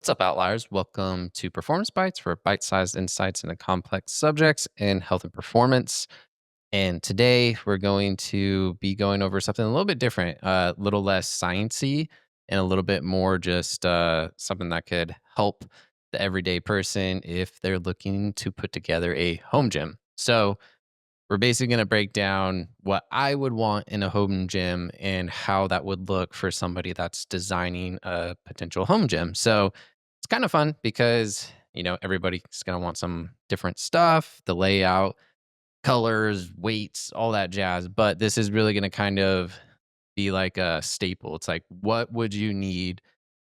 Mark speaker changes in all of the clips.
Speaker 1: What's up, outliers? Welcome to Performance Bites for bite sized insights into complex subjects in health and performance. And today we're going to be going over something a little bit different, a little less sciencey, and a little bit more just something that could help the everyday person if they're looking to put together a home gym. So, we're basically going to break down what I would want in a home gym and how that would look for somebody that's designing a potential home gym. So it's kind of fun because, everybody's going to want some different stuff, the layout, colors, weights, all that jazz. But this is really going to kind of be like a staple. It's like, what would you need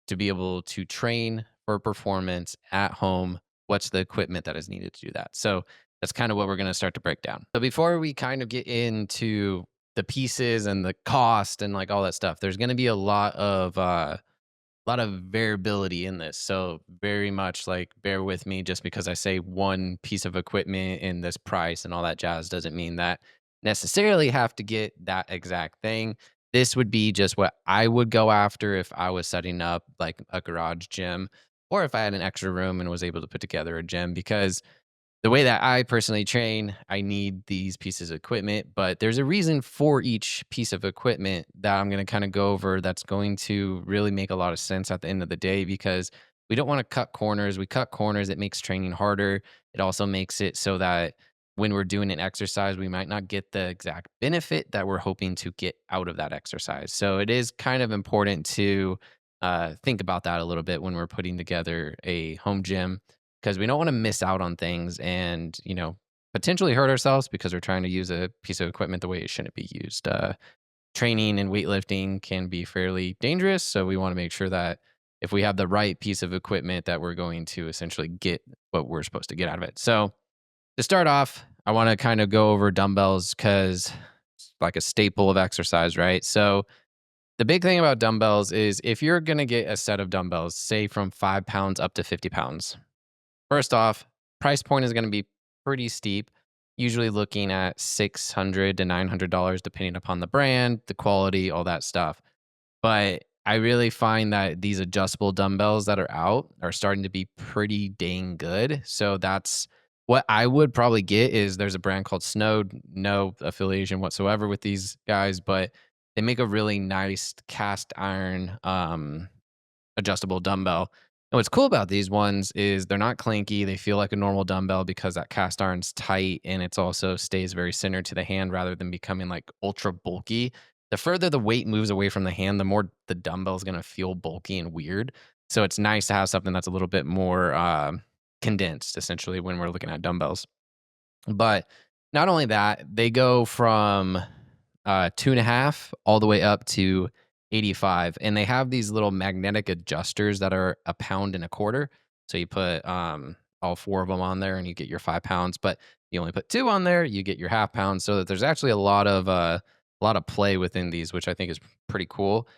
Speaker 1: to be able to train for performance at home? What's the equipment that is needed to do that? So that's kind of what we're going to start to break down. So before we kind of get into the pieces and the cost and like all that stuff, there's going to be a lot of variability in this. So very much like bear with me just because I say one piece of equipment in this price and all that jazz doesn't mean that necessarily have to get that exact thing. This would be just what I would go after if I was setting up like a garage gym or if I had an extra room and was able to put together a gym because the way that I personally train, I need these pieces of equipment, but there's a reason for each piece of equipment that I'm going to kind of go over that's going to really make a lot of sense at the end of the day because we don't want to cut corners. We cut corners, it makes training harder. It also makes it so that when we're doing an exercise, we might not get the exact benefit that we're hoping to get out of that exercise. So it is kind of important to think about that a little bit when we're putting together a home gym because we don't want to miss out on things and, potentially hurt ourselves because we're trying to use a piece of equipment the way it shouldn't be used. Training and weightlifting can be fairly dangerous. So we want to make sure that if we have the right piece of equipment that we're going to essentially get what we're supposed to get out of it. So to start off, I want to kind of go over dumbbells because it's like a staple of exercise, right? So the big thing about dumbbells is if you're going to get a set of dumbbells, say from 5 pounds up to 50 pounds, first off, price point is gonna be pretty steep, usually looking at $600 to $900 depending upon the brand, the quality, all that stuff. But I really find that these adjustable dumbbells that are out are starting to be pretty dang good. So that's what I would probably get is there's a brand called Snowed, no affiliation whatsoever with these guys, but they make a really nice cast iron adjustable dumbbell. And what's cool about these ones is they're not clanky. They feel like a normal dumbbell because that cast iron's tight and it's also stays very centered to the hand rather than becoming like ultra bulky. The further the weight moves away from the hand, the more the dumbbell is going to feel bulky and weird. So it's nice to have something that's a little bit more condensed, essentially, when we're looking at dumbbells. But not only that, they go from 2.5 all the way up to 85, and they have these little magnetic adjusters that are a pound and a quarter. So you put, all 4 of them on there and you get your 5 pounds, but you only put 2 on there, you get your half pound, so that there's actually a lot of play within these, which I think is pretty cool.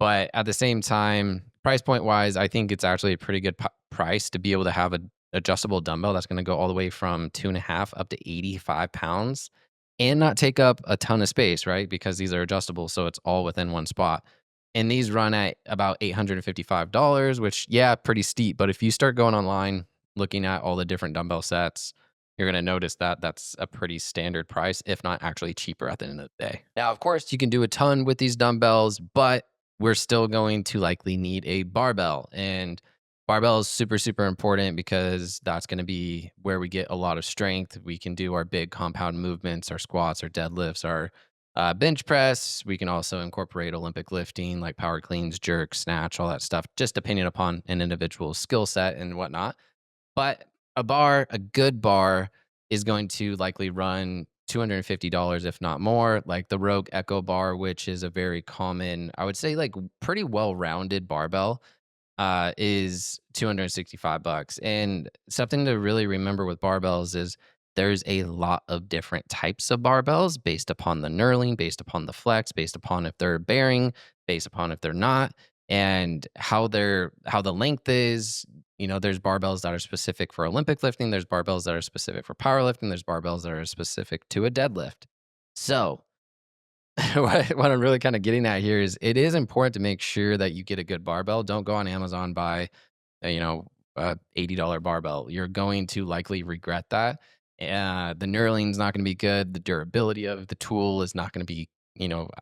Speaker 1: But at the same time, price point wise, I think it's actually a pretty good price to be able to have a adjustable dumbbell that's gonna go all the way from 2.5 up to 85 pounds and not take up a ton of space, right? Because these are adjustable, so it's all within one spot. And these run at about $855, which, yeah, pretty steep. But if you start going online, looking at all the different dumbbell sets, you're going to notice that that's a pretty standard price, if not actually cheaper at the end of the day. Now, of course, you can do a ton with these dumbbells, but we're still going to likely need a barbell. And barbell is super, super important because that's going to be where we get a lot of strength. We can do our big compound movements, our squats, our deadlifts, our bench press. We can also incorporate Olympic lifting like power cleans, jerks, snatch, all that stuff, just depending upon an individual's skill set and whatnot. But a good bar is going to likely run $250, if not more, like the Rogue Echo bar, which is a very common, I would say, like pretty well rounded barbell, is 265 bucks. And something to really remember with barbells is there's a lot of different types of barbells based upon the knurling, based upon the flex, based upon if they're bearing, based upon if they're not, and how the length is. There's barbells that are specific for Olympic lifting, there's barbells that are specific for powerlifting, there's barbells that are specific to a deadlift. So, what I'm really kind of getting at here is it is important to make sure that you get a good barbell. Don't go on Amazon, buy $80 barbell. You're going to likely regret that. The knurling's not going to be good. The durability of the tool is not going to be,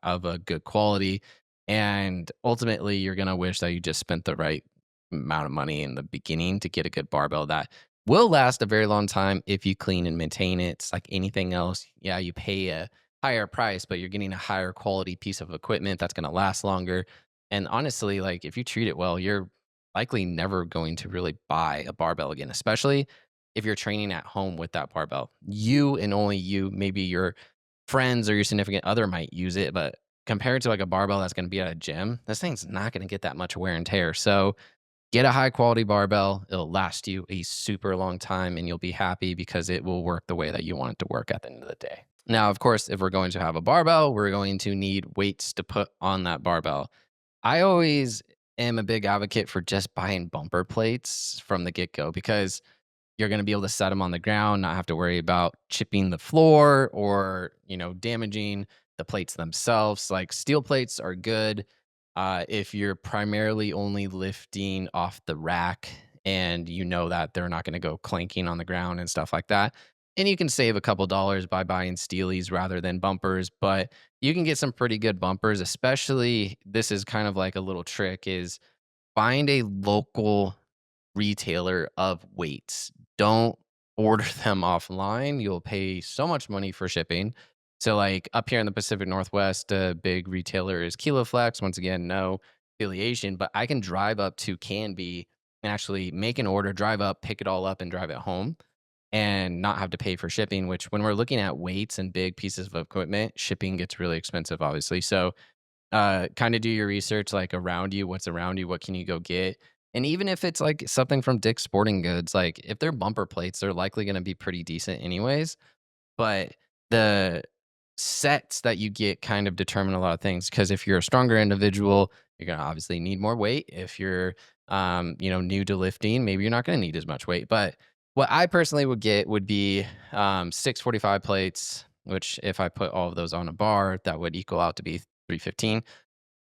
Speaker 1: of a good quality. And ultimately, you're going to wish that you just spent the right amount of money in the beginning to get a good barbell that will last a very long time if you clean and maintain it. It's like anything else. Yeah, you pay a higher price, but you're getting a higher quality piece of equipment that's going to last longer. And honestly, like if you treat it well, you're likely never going to really buy a barbell again, especially if you're training at home with that barbell. You and only you, maybe your friends or your significant other might use it, but compared to like a barbell that's going to be at a gym, this thing's not going to get that much wear and tear. So get a high quality barbell. It'll last you a super long time and you'll be happy because it will work the way that you want it to work at the end of the day. Now, of course, if we're going to have a barbell, we're going to need weights to put on that barbell. I always am a big advocate for just buying bumper plates from the get go because you're gonna be able to set them on the ground, not have to worry about chipping the floor or, damaging the plates themselves. Like, steel plates are good, if you're primarily only lifting off the rack and you know that they're not gonna go clanking on the ground and stuff like that. And you can save a couple dollars by buying steelies rather than bumpers, but you can get some pretty good bumpers, especially this is kind of like a little trick is find a local retailer of weights. Don't order them offline. You'll pay so much money for shipping. So, like up here in the Pacific Northwest, a big retailer is KiloFlex. Once again, no affiliation, but I can drive up to Canby and actually make an order, drive up, pick it all up, and drive it home and not have to pay for shipping. Which, when we're looking at weights and big pieces of equipment, shipping gets really expensive, obviously. So, kind of do your research like around you, what's around you, what can you go get? And even if it's like something from Dick's Sporting Goods, like if they're bumper plates, they're likely going to be pretty decent anyways. But the sets that you get kind of determine a lot of things because if you're a stronger individual, you're going to obviously need more weight. If you're, new to lifting, maybe you're not going to need as much weight. But what I personally would get would be 645 plates, which if I put all of those on a bar, that would equal out to be 315.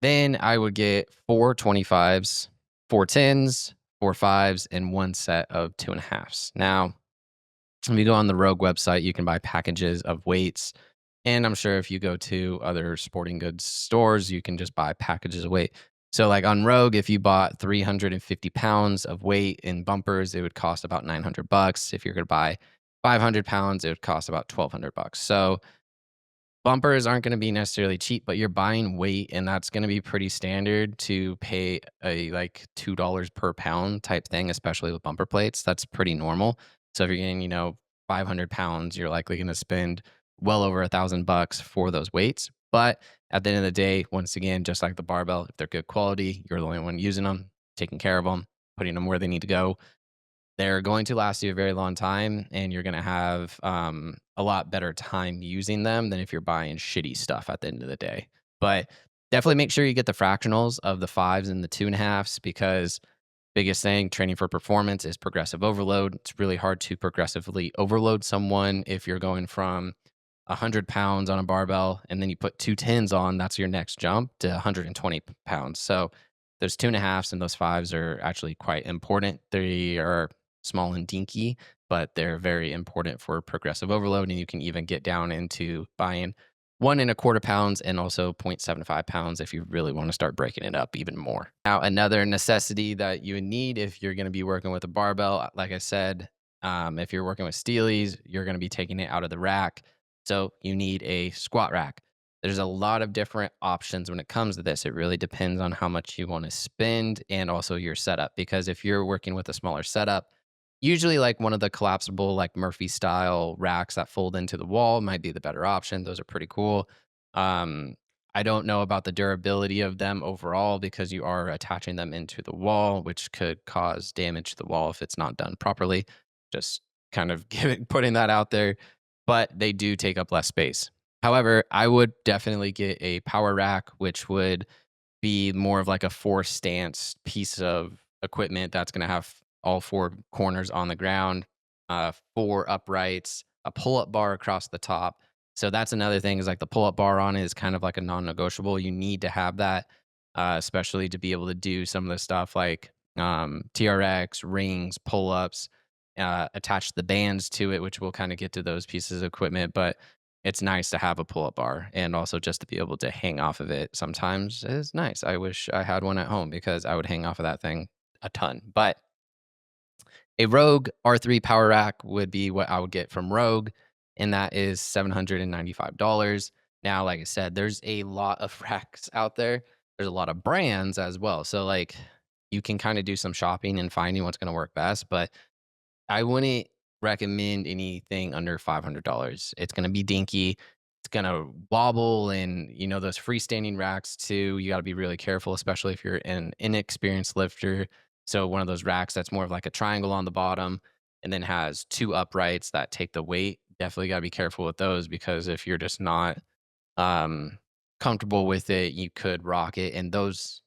Speaker 1: Then I would get 4 25s, 4 10s, 4 5s, and one set of 2.5s. Now, if you go on the Rogue website, you can buy packages of weights. And I'm sure if you go to other sporting goods stores, you can just buy packages of weight. So, like on Rogue, if you bought 350 pounds of weight in bumpers, it would cost about 900 bucks. If you're going to buy 500 pounds, it would cost about 1200 bucks. So, bumpers aren't gonna be necessarily cheap, but you're buying weight, and that's gonna be pretty standard to pay a, like, $2 per pound type thing, especially with bumper plates. That's pretty normal. So if you're getting, 500 pounds, you're likely gonna spend well over 1,000 bucks for those weights. But at the end of the day, once again, just like the barbell, if they're good quality, you're the only one using them, taking care of them, putting them where they need to go. They're going to last you a very long time, and you're gonna have, a lot better time using them than if you're buying shitty stuff at the end of the day. But definitely make sure you get the fractionals of the 5s and the 2.5s because biggest thing, training for performance is progressive overload. It's really hard to progressively overload someone if you're going from 100 pounds on a barbell and then you put 2 10s on, that's your next jump to 120 pounds. So those 2.5s and those 5s are actually quite important. They are small and dinky, but they're very important for progressive overload. And you can even get down into buying 1.25 pounds and also 0.75 pounds if you really want to start breaking it up even more. Now, another necessity that you would need if you're going to be working with a barbell, like I said, if you're working with steelies, you're going to be taking it out of the rack. So you need a squat rack. There's a lot of different options when it comes to this. It really depends on how much you want to spend and also your setup. Because if you're working with a smaller setup, usually like one of the collapsible, like Murphy style racks that fold into the wall might be the better option. Those are pretty cool. Um, I don't know about the durability of them overall because you are attaching them into the wall, which could cause damage to the wall if it's not done properly. Just kind of putting that out there, but they do take up less space. However, I would definitely get a power rack, which would be more of like a four stance piece of equipment that's going to have all four corners on the ground, four uprights, a pull up bar across the top. So that's another thing is like the pull up bar on it is kind of like a non negotiable. You need to have that, especially to be able to do some of the stuff like TRX, rings, pull ups, attach the bands to it, which we'll kind of get to those pieces of equipment. But it's nice to have a pull up bar and also just to be able to hang off of it sometimes is nice. I wish I had one at home because I would hang off of that thing a ton. But a Rogue R3 Power Rack would be what I would get from Rogue, and that is $795. Now, like I said, there's a lot of racks out there. There's a lot of brands as well. So, like, you can kind of do some shopping and finding what's going to work best. But I wouldn't recommend anything under $500. It's gonna be dinky, it's gonna wobble, and, those freestanding racks too, you gotta be really careful, especially if you're an inexperienced lifter. So one of those racks that's more of like a triangle on the bottom and then has 2 uprights that take the weight, definitely gotta be careful with those because if you're just not, um, comfortable with it, you could rock it, and those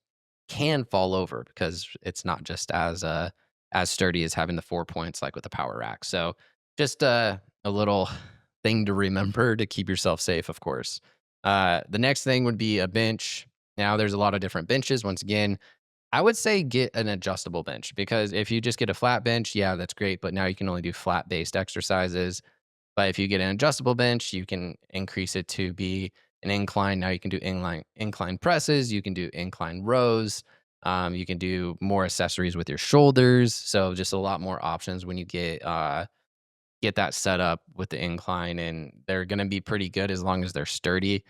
Speaker 1: can fall over because it's not just as sturdy as having the 4 points like with the power rack. So just a little thing to remember to keep yourself safe, of course. The next thing would be a bench. Now there's a lot of different benches. Once again, I would say get an adjustable bench because if you just get a flat bench, yeah, that's great. But now you can only do flat based exercises. But if you get an adjustable bench, you can increase it to be an incline. Now you can do incline presses, you can do incline rows, you can do more accessories with your shoulders. So just a lot more options when you get that set up with the incline, and they're going to be pretty good as long as they're sturdy.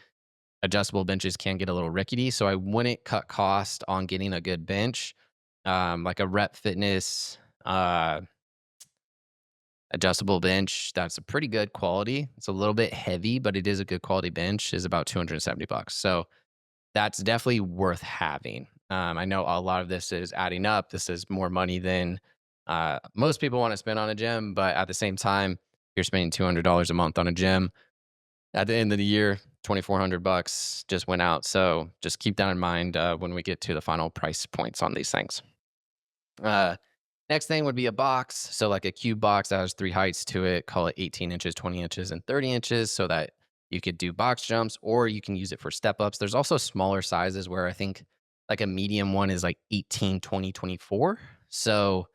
Speaker 1: Adjustable benches can get a little rickety, so I wouldn't cut cost on getting a good bench, like a Rep Fitness. Adjustable bench, that's a pretty good quality. It's a little bit heavy, but it is a good quality bench, is about 270 bucks. So that's definitely worth having. I know a lot of this is adding up. This is more money than most people want to spend on a gym, but at the same time, you're spending $200 a month on a gym. At the end of the year, 2,400 bucks just went out. So just keep that in mind when we get to the final price points on these things. Uh, Next thing would be a box. So like a cube box that has 3 heights to it, call it 18 inches, 20 inches, and 30 inches so that you could do box jumps or you can use it for step ups. There's also smaller sizes where I think like a medium one is like 18, 20, 24. So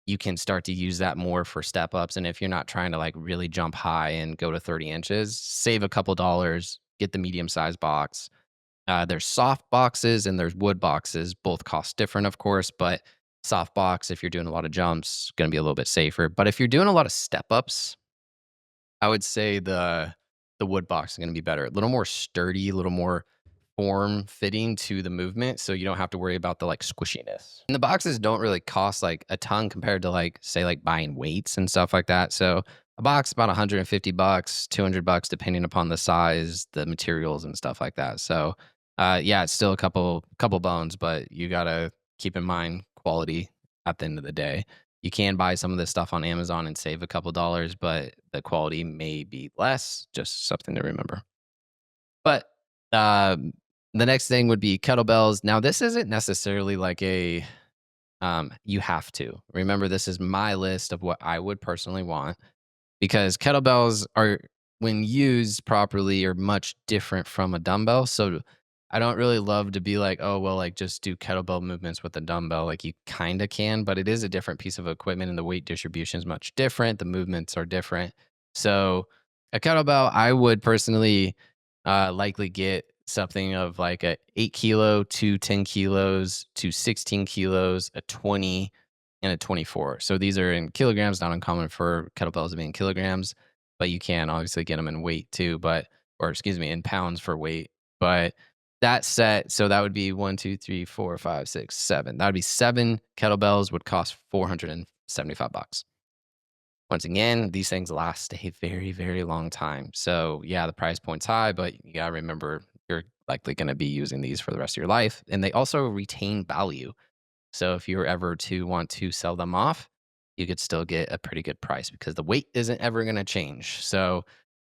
Speaker 1: you can start to use that more for step ups. And if you're not trying to like really jump high and go to 30 inches, save a couple dollars, get the medium size box. There's soft boxes and there's wood boxes. Both cost different, of course, but soft box, if you're doing a lot of jumps, going to be a little bit safer. But if you're doing a lot of step ups, I would say the wood box is going to be better. A little more sturdy, a little more form fitting to the movement, so you don't have to worry about the like squishiness. And the boxes don't really cost like a ton compared to like say like buying weights and stuff like that. So a box about 150 bucks, 200 bucks depending upon the size, the materials and stuff like that. So yeah, it's still a couple bones, but you got to keep in mind quality at the end of the day. You can buy some of this stuff on Amazon and save a couple dollars, but the quality may be less. Just something to remember. But um, the next thing would be kettlebells. Now, this isn't necessarily like a you have to. Remember, this is my list of what I would personally want because kettlebells are, when used properly, are much different from a dumbbell. So I don't really love to be like, oh, well, like just do kettlebell movements with a dumbbell. Like you kind of can, but it is a different piece of equipment and the weight distribution is much different. The movements are different. So a kettlebell, I would personally likely get something of like a 8 kilo to 10 kilos to 16 kilos, a 20, and a 24. So these are in kilograms, not uncommon for kettlebells to be in kilograms, but you can obviously get them in weight too, or excuse me, in pounds for weight. But that set, so that would be 1, 2, 3, 4, 5, 6, 7. That would be 7 kettlebells would cost 475 bucks. Once again, these things last a very, very long time. So yeah, the price point's high, but you gotta remember you're likely gonna be using these for the rest of your life. And they also retain value. So if you were ever to want to sell them off, you could still get a pretty good price because the weight isn't ever going to change. So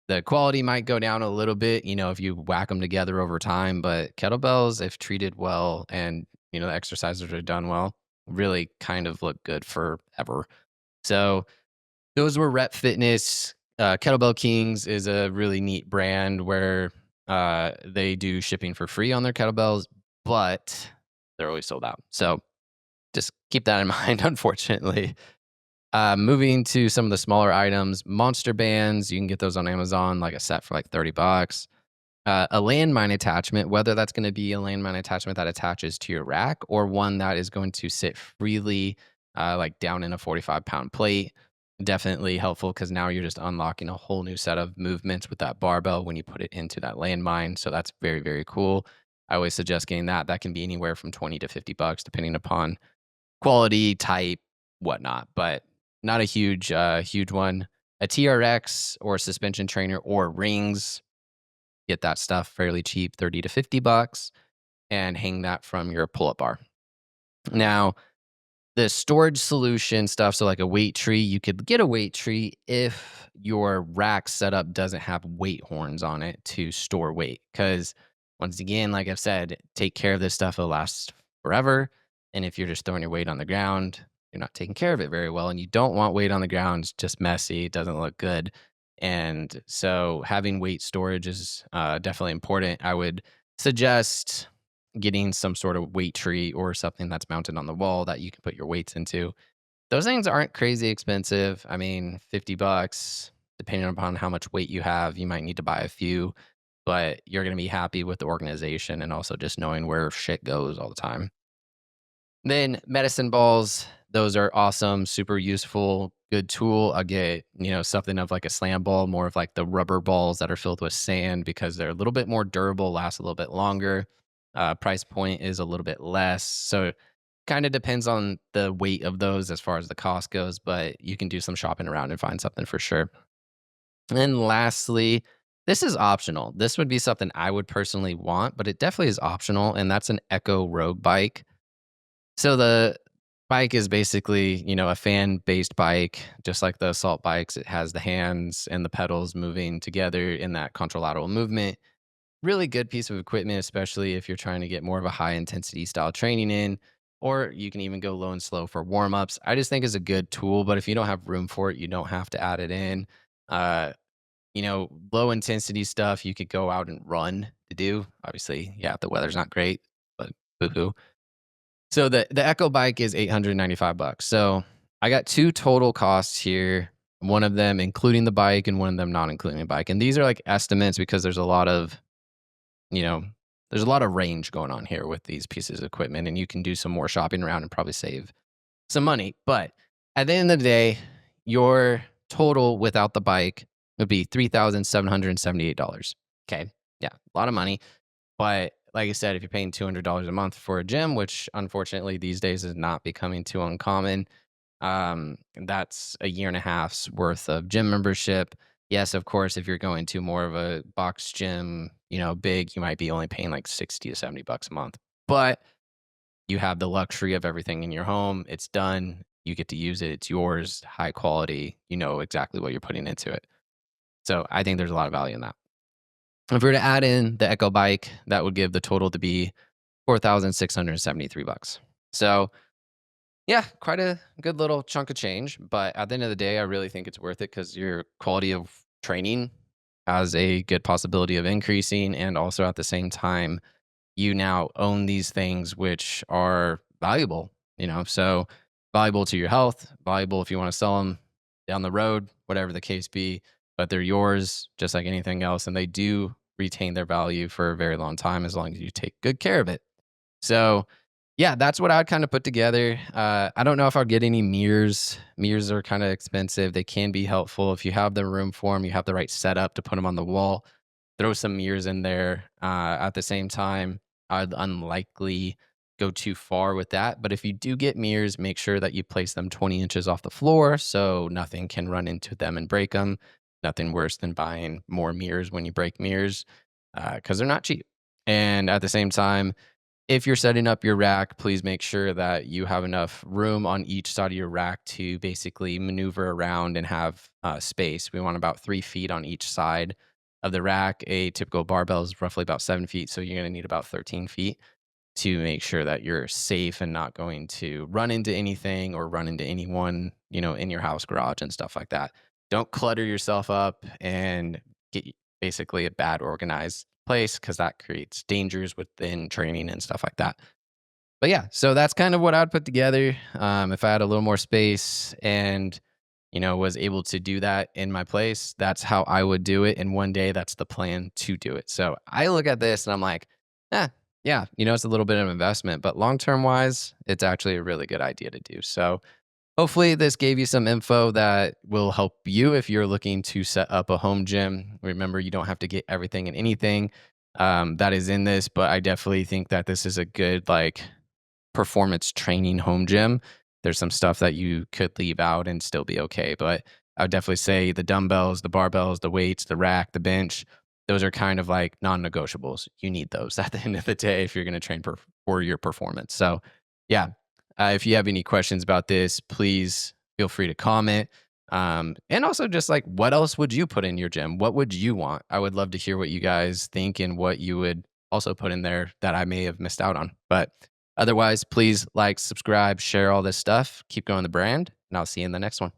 Speaker 1: the quality might go down a little bit, if you whack them together over time, but kettlebells, if treated well and, the exercises are done well, really kind of look good forever. So those were Rep Fitness. Kettlebell Kings is a really neat brand where they do shipping for free on their kettlebells, but they're always sold out. So just keep that in mind, unfortunately. Moving to some of the smaller items, monster bands, you can get those on Amazon, like a set for like 30 bucks. A landmine attachment, whether that's going to be a landmine attachment that attaches to your rack or one that is going to sit freely, like down in a 45-pound plate. Definitely helpful because now you're just unlocking a whole new set of movements with that barbell when you put it into that landmine. So that's very, very cool. I always suggest getting that. That can be anywhere from 20 to 50 bucks, depending upon quality, type, whatnot, but not a huge one. A TRX or suspension trainer or rings, get that stuff fairly cheap, 30 to 50 bucks, and hang that from your pull-up bar. Now, the storage solution stuff, so like a weight tree, you could get a weight tree if your rack setup doesn't have weight horns on it to store weight. Because once again, like I've said, take care of this stuff, it'll last forever. And if you're just throwing your weight on the ground, you're not taking care of it very well. And you don't want weight on the ground, it's just messy, it doesn't look good. And so having weight storage is definitely important. I would suggest getting some sort of weight tree or something that's mounted on the wall that you can put your weights into. Those things aren't crazy expensive. I mean, 50 bucks, depending upon how much weight you have, you might need to buy a few, but you're going to be happy with the organization and also just knowing where shit goes all the time. Then medicine balls, those are awesome, super useful, good tool. I get, something of like a slam ball, more of like the rubber balls that are filled with sand because they're a little bit more durable, last a little bit longer. Price point is a little bit less. So kind of depends on the weight of those as far as the cost goes, but you can do some shopping around and find something for sure. And then lastly, this is optional. This would be something I would personally want, but it definitely is optional. And that's an Echo Rogue bike. So the bike is basically, a fan-based bike, just like the assault bikes. It has the hands and the pedals moving together in that contralateral movement. Really good piece of equipment, especially if you're trying to get more of a high intensity style training in, or you can even go low and slow for warm-ups. I just think it's a good tool, but if you don't have room for it, you don't have to add it in. Uh, Low intensity stuff you could go out and run to do. Obviously, yeah, the weather's not great, but boo-hoo. So the Echo bike is 895 bucks. So I got two total costs here. One of them including the bike and one of them not including the bike. And these are like estimates because you know, there's a lot of range going on here with these pieces of equipment and you can do some more shopping around and probably save some money. But at the end of the day, your total without the bike would be $3,778. Okay. Yeah, a lot of money. But like I said, if you're paying $200 a month for a gym, which unfortunately these days is not becoming too uncommon, that's a year and a half's worth of gym membership. Yes, of course, if you're going to more of a box gym, big, you might be only paying like 60 to 70 bucks a month. But you have the luxury of everything in your home. It's done. You get to use it. It's yours, high quality. You know exactly what you're putting into it. So I think there's a lot of value in that. If we were to add in the Echo bike, that would give the total to be 4,673 bucks. So yeah, quite a good little chunk of change. But at the end of the day, I really think it's worth it because your quality of training has a good possibility of increasing. And also at the same time, you now own these things which are valuable, so valuable to your health, valuable if you want to sell them down the road, whatever the case be, but they're yours just like anything else. And they do retain their value for a very long time as long as you take good care of it. So, yeah, that's what I'd kind of put together. I don't know if I'll get any mirrors. Mirrors are kind of expensive. They can be helpful if you have the room for them, you have the right setup to put them on the wall. Throw some mirrors in there. At the same time, I'd unlikely go too far with that. But if you do get mirrors, make sure that you place them 20 inches off the floor so nothing can run into them and break them. Nothing worse than buying more mirrors when you break mirrors because they're not cheap. And at the same time, if you're setting up your rack, please make sure that you have enough room on each side of your rack to basically maneuver around and have space. We want about 3 feet on each side of the rack. A typical barbell is roughly about 7 feet, so you're going to need about 13 feet to make sure that you're safe and not going to run into anything or run into anyone, in your house, garage, and stuff like that. Don't clutter yourself up and get basically a bad organized place because that creates dangers within training and stuff like that. But yeah, so that's kind of what I'd put together. If I had a little more space and was able to do that in my place, that's how I would do it. And one day that's the plan to do it. So I look at this and I'm like, eh, yeah, it's a little bit of investment, but long term wise, it's actually a really good idea to do. So hopefully, this gave you some info that will help you if you're looking to set up a home gym. Remember, you don't have to get everything and anything that is in this, but I definitely think that this is a good performance training home gym. There's some stuff that you could leave out and still be okay. But I would definitely say the dumbbells, the barbells, the weights, the rack, the bench, those are kind of like non negotiables. You need those at the end of the day if you're going to train for your performance. So, yeah, if you have any questions about this, please feel free to comment. And also, just like, what else would you put in your gym? What would you want? I would love to hear what you guys think and what you would also put in there that I may have missed out on. But otherwise, please like, subscribe, share all this stuff. Keep going the brand, and I'll see you in the next one.